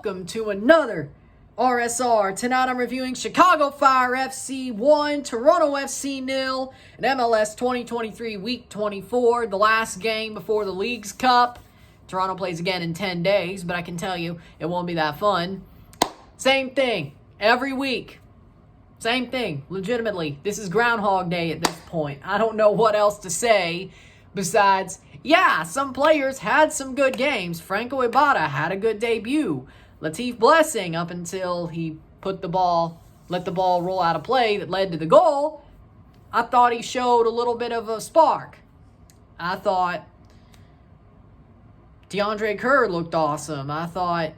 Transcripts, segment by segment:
welcome to another RSR. Tonight I'm reviewing Chicago Fire FC 1, Toronto FC 0, and MLS 2023 Week 24, the last game before the Leagues Cup. Toronto plays again in 10 days, but I can tell you it won't be that fun. Same thing every week. Same thing, legitimately. This is Groundhog Day at this point. I don't know what else to say besides, yeah, some players had some good games. Franco Ibarra had a good debut. Latif Blessing, up until he let the ball roll out of play that led to the goal, I thought he showed a little bit of a spark. I thought DeAndre Kerr looked awesome. I thought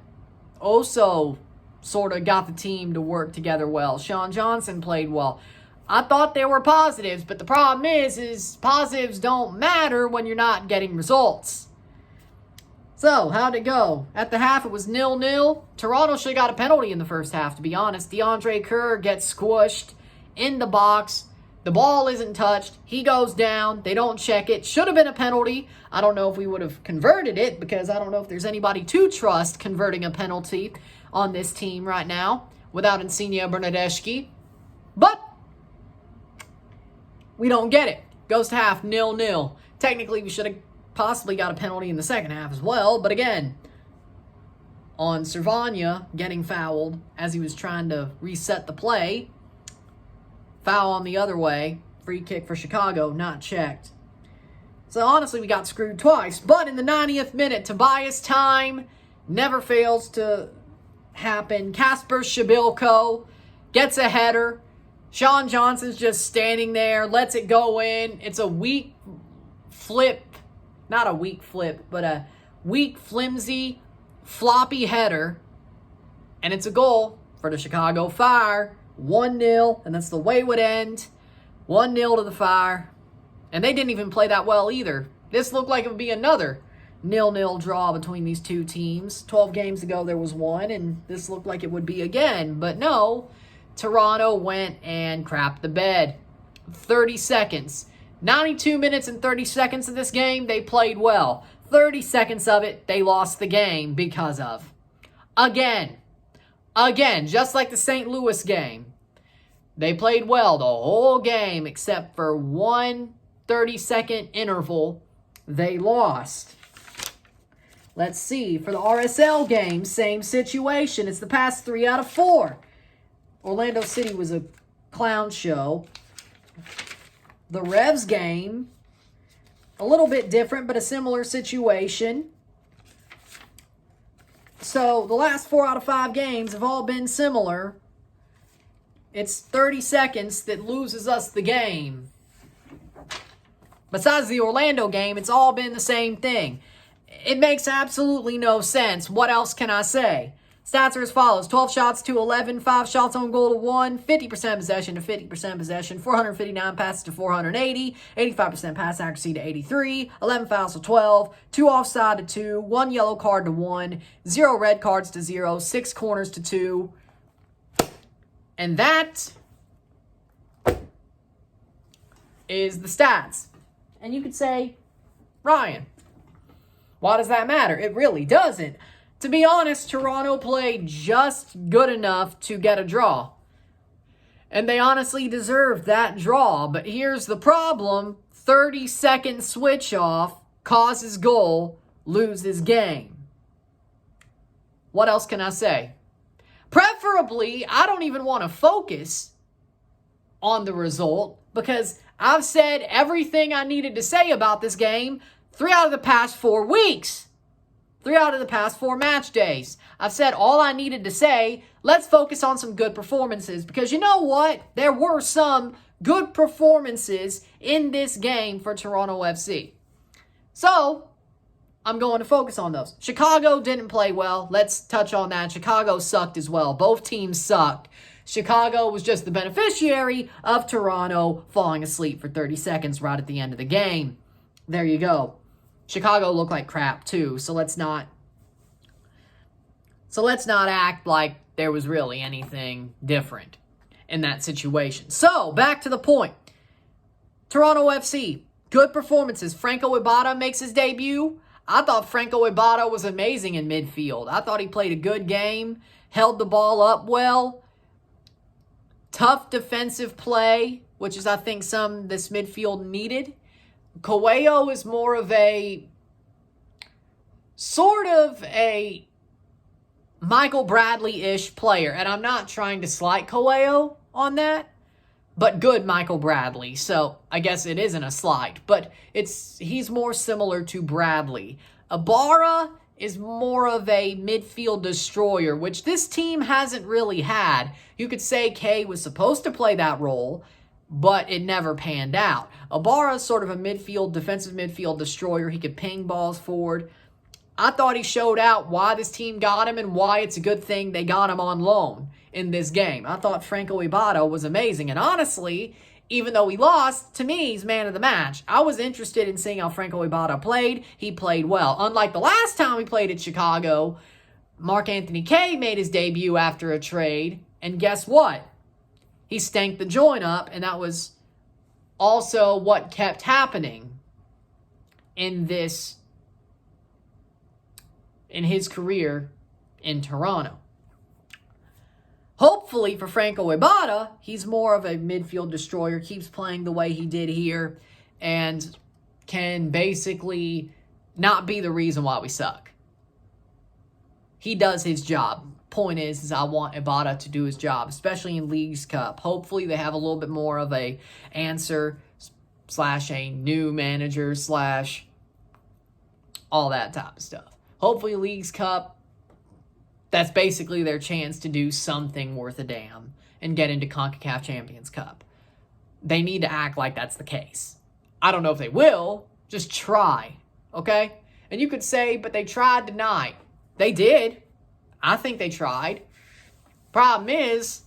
Oso sort of got the team to work together well. Sean Johnson played well. I thought there were positives, but the problem is positives don't matter when you're not getting results. So, how'd it go? At the half, it was 0-0. Toronto should have got a penalty in the first half, to be honest. DeAndre Kerr gets squished in the box. The ball isn't touched. He goes down. They don't check it. Should have been a penalty. I don't know if we would have converted it, because I don't know if there's anybody to trust converting a penalty on this team right now without Insigne Bernardeschi. But we don't get it. Goes to half 0-0. Technically, we should have possibly got a penalty in the second half as well. But again, on Servania getting fouled as he was trying to reset the play. Foul on the other way. Free kick for Chicago, not checked. So honestly, we got screwed twice. But in the 90th minute, Tobias time never fails to happen. Kasper Shabilko gets a header. Sean Johnson's just standing there, lets it go in. It's a weak flip. Not a weak flip, but a weak, flimsy, floppy header. And it's a goal for the Chicago Fire. 1-0, and that's the way it would end. 1-0 to the Fire. And they didn't even play that well either. This looked like it would be another 0-0 draw between these two teams. 12 games ago there was one, and this looked like it would be again. But no, Toronto went and crapped the bed. 30 seconds. 92 minutes and 30 seconds of this game, they played well. 30 seconds of it, they lost the game because of. Again, just like the St. Louis game. They played well the whole game except for one 30-second interval. They lost. Let's see. For the RSL game, same situation. It's the past 3 out of 4. Orlando City was a clown show. The Revs game, a little bit different, but a similar situation. So the last 4 out of 5 games have all been similar. It's 30 seconds that loses us the game. Besides the Orlando game, it's all been the same thing. It makes absolutely no sense. What else can I say? Stats are as follows. 12 shots to 11, 5 shots on goal to 1, 50% possession to 50% possession, 459 passes to 480, 85% pass accuracy to 83, 11 fouls to 12, 2 offside to 2, 1 yellow card to 1, 0 red cards to 0, 6 corners to 2. And that is the stats. And you could say, Ryan, why does that matter? It really doesn't. To be honest, Toronto played just good enough to get a draw. And they honestly deserved that draw. But here's the problem. 30-second switch off, causes goal, loses game. What else can I say? Preferably, I don't even want to focus on the result because I've said everything I needed to say about this game 3 out of the past 4 weeks. 3 out of the past 4 match days. I've said all I needed to say. Let's focus on some good performances. Because you know what? There were some good performances in this game for Toronto FC. So, I'm going to focus on those. Chicago didn't play well. Let's touch on that. Chicago sucked as well. Both teams sucked. Chicago was just the beneficiary of Toronto falling asleep for 30 seconds right at the end of the game. There you go. Chicago looked like crap too, so let's not act like there was really anything different in that situation. So, back to the point. Toronto FC, good performances. Franco Ibarra makes his debut. I thought Franco Ibarra was amazing in midfield. I thought he played a good game, held the ball up well. Tough defensive play, which is, I think, some this midfield needed. Coelho is more of a sort of a Michael Bradley-ish player. And I'm not trying to slight Coelho on that, but good Michael Bradley. So I guess it isn't a slight, but he's more similar to Bradley. Ibarra is more of a midfield destroyer, which this team hasn't really had. You could say Kay was supposed to play that role, but it never panned out. Ibarra is sort of a defensive midfield destroyer. He could ping balls forward. I thought he showed out why this team got him and why it's a good thing they got him on loan in this game. I thought Franco Ibarra was amazing. And honestly, even though he lost, to me, he's man of the match. I was interested in seeing how Franco Ibarra played. He played well. Unlike the last time he played at Chicago, Mark-Anthony Kaye made his debut after a trade. And guess what? He stank the joint up, and that was also what kept happening in his career in Toronto. Hopefully for Franco Ibarra, he's more of a midfield destroyer, keeps playing the way he did here, and can basically not be the reason why we suck. He does his job. Point is I want Ibarra to do his job, especially in Leagues Cup. Hopefully they have a little bit more of a answer / a new manager / all that type of stuff. Hopefully Leagues Cup, that's basically their chance to do something worth a damn and get into CONCACAF Champions Cup. They need to act like that's the case. I don't know if they will. Just try, okay? And you could say, but they tried tonight. They did. I think they tried. Problem is,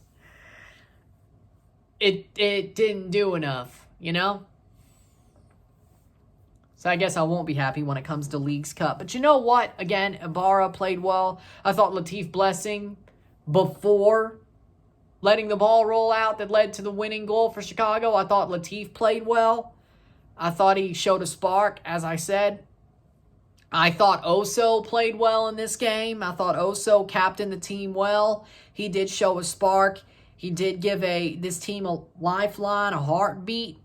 it didn't do enough, you know? So I guess I won't be happy when it comes to Leagues Cup. But you know what? Again, Ibarra played well. I thought Latif Blessing, before letting the ball roll out that led to the winning goal for Chicago, I thought Latif played well. I thought he showed a spark, as I said. I thought Oso played well in this game. I thought Oso captained the team well. He did show a spark. He did give this team a lifeline, a heartbeat,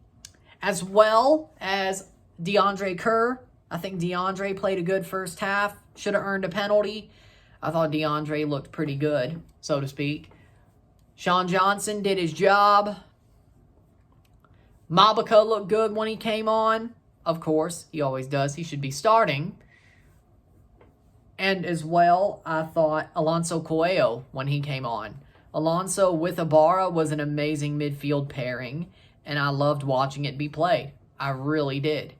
as well as DeAndre Kerr. I think DeAndre played a good first half. Should have earned a penalty. I thought DeAndre looked pretty good, so to speak. Sean Johnson did his job. Mabica looked good when he came on. Of course, he always does. He should be starting. And as well, I thought Alonso Coelho when he came on. Alonso with Ibarra was an amazing midfield pairing, and I loved watching it be played. I really did.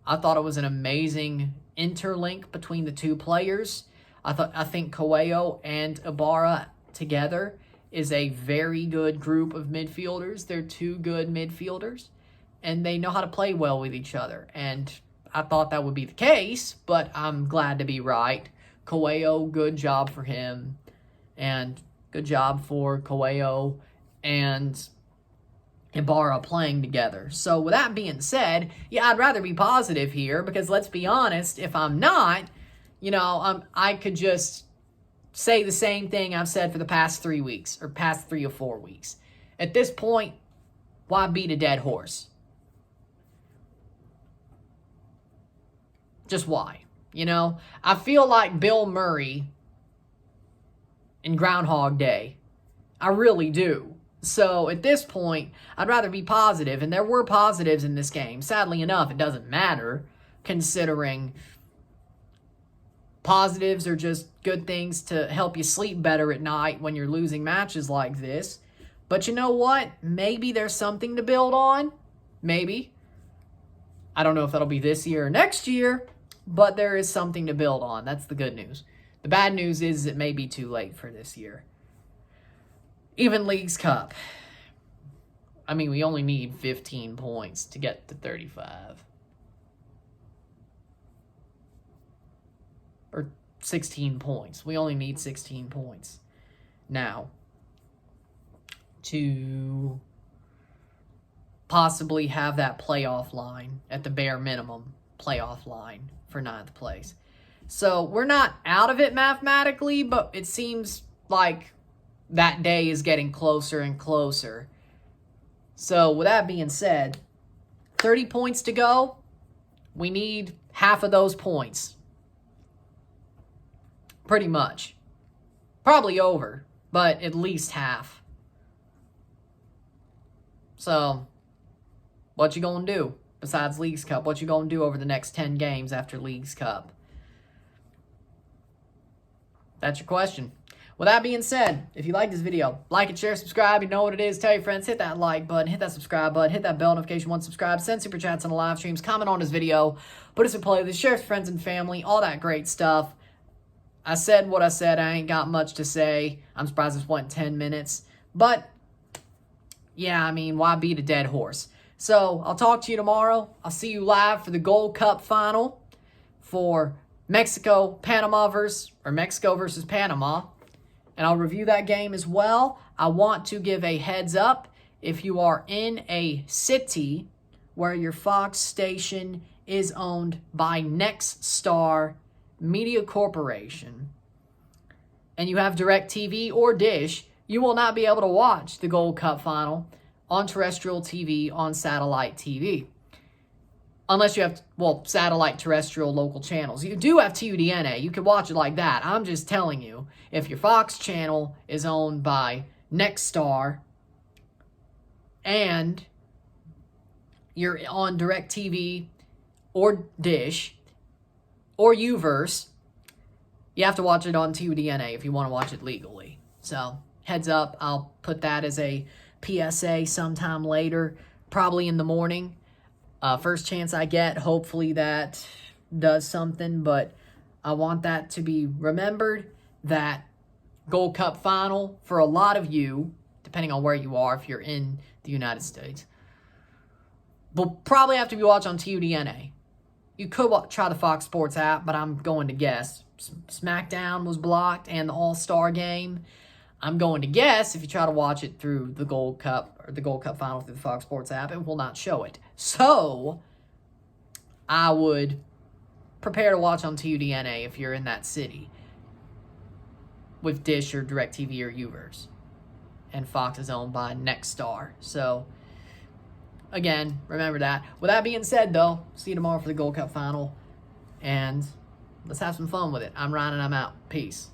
I thought it was an amazing interlink between the two players. I think Coelho and Ibarra together is a very good group of midfielders. They're two good midfielders, and they know how to play well with each other. And I thought that would be the case, but I'm glad to be right. Coelho, good job for him, and good job for Coelho and Ibarra playing together. So with that being said, yeah, I'd rather be positive here, because let's be honest, if I'm not, I could just say the same thing I've said for the past 3 weeks, or past 3 or 4 weeks. At this point, why beat a dead horse? Just why? I feel like Bill Murray in Groundhog Day. I really do. So at this point, I'd rather be positive, and there were positives in this game. Sadly enough, it doesn't matter, considering positives are just good things to help you sleep better at night when you're losing matches like this. But you know what? Maybe there's something to build on. Maybe. I don't know if that'll be this year or next year, but there is something to build on. That's the good news. The bad news is it may be too late for this year. Even Leagues Cup. I mean, we only need 15 points to get to 35. Or 16 points. We only need 16 points now to possibly have that playoff line, at the bare minimum, playoff line for 9th place. So we're not out of it mathematically, but it seems like that day is getting closer and closer. So with that being said, 30 points to go. We need half of those points. Pretty much. Probably over, but at least half. So, what you gonna do besides Leagues Cup? What you gonna do over the next 10 games after Leagues Cup? That's your question. With that being said, if you like this video, like it, share, subscribe. You know what it is. Tell your friends. Hit that like button. Hit that subscribe button. Hit that bell notification once subscribed. Send super chats on the live streams. Comment on this video. Put us in playlist. Share with friends and family. All that great stuff. I said what I said. I ain't got much to say. I'm surprised this went 10 minutes. But, yeah, I mean, why beat a dead horse? So, I'll talk to you tomorrow. I'll see you live for the Gold Cup final for Mexico versus Panama. And I'll review that game as well. I want to give a heads up. If you are in a city where your Fox station is owned by Nexstar Media Corporation and you have DirecTV or Dish, you will not be able to watch the Gold Cup final on terrestrial TV, on satellite TV. Unless you have, satellite terrestrial local channels. You do have TUDNA. You can watch it like that. I'm just telling you, if your Fox channel is owned by Nexstar and you're on DirecTV or Dish or Uverse, you have to watch it on TUDNA if you want to watch it legally. So, heads up, I'll put that as a PSA sometime later, probably in the morning. First chance I get, hopefully that does something, but I want that to be remembered, that Gold Cup final, for a lot of you, depending on where you are, if you're in the United States, will probably have to be watched on TUDNA. You could try the Fox Sports app, but I'm going to guess SmackDown was blocked and the All-Star game. I'm going to guess if you try to watch it through the Gold Cup or the Gold Cup final through the Fox Sports app, it will not show it. So, I would prepare to watch on TUDNA if you're in that city with Dish or DirecTV or Uverse. And Fox is owned by Nexstar. So, again, remember that. With that being said, though, see you tomorrow for the Gold Cup final. And let's have some fun with it. I'm Ryan and I'm out. Peace.